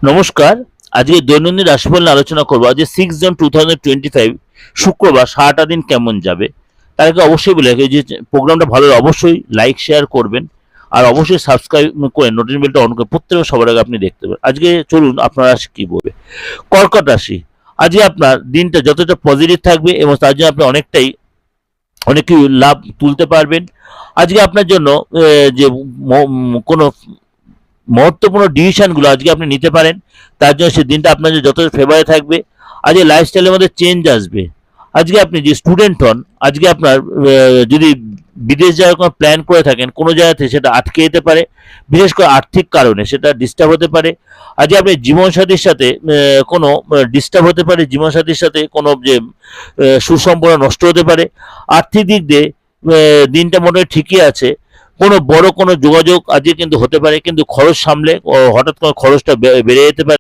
নমস্কার। আজকে দৈনন্দিন রাশিফল নিয়ে আলোচনা করবো। আজকে 6 জন 2025 শুক্রবার সারাটা দিন কেমন যাবে। তার আগে অবশ্যই বলে রাখি যে প্রোগ্রামটা ভালো হলে অবশ্যই লাইক শেয়ার করবেন, আর অবশ্যই সাবস্ক্রাইব করে নোটিফিকেশন বেলটা অন করে প্রত্যেক সবার আগে আপনি দেখতে পাবেন। আজকে চলুন আপনার রাশি কি বলবে। কর্কট রাশি। আজকে আপনার দিনটা যতটা পজিটিভ থাকবে এবং তার জন্য আপনি অনেক লাভ তুলতে পারবেন। আজকে আপনার জন্য যে কোনো মহত্বপূর্ণ ডিসিশনগুলো আজকে আপনি নিতে পারেন। তার জন্য সেই দিনটা আপনার যত ফেভারে থাকবে। আজকে লাইফস্টাইলের মধ্যে চেঞ্জ আসবে। আজকে আপনি যে স্টুডেন্ট হন, আজকে আপনার যদি বিদেশ যাওয়ার কোনো প্ল্যান করে থাকেন, কোনো জায়গাতে সেটা আটকে যেতে পারে, বিশেষ করে আর্থিক কারণে সেটা ডিস্টার্ব হতে পারে। আজকে আপনি জীবনসাথীর সাথে কোনো ডিস্টার্ব হতে পারে, জীবনসাথীর সাথে কোনো যে সুসম্পর্ক নষ্ট হতে পারে। আর্থিক দিক দিয়ে দিনটা মোটামুটি ঠিকই আছে। কোনো বড় কোনো যোগাযোগ আজকে কিন্তু হতে পারে, কিন্তু খরচ সামলে হঠাৎ করে খরচটা বেড়ে যেতে পারে।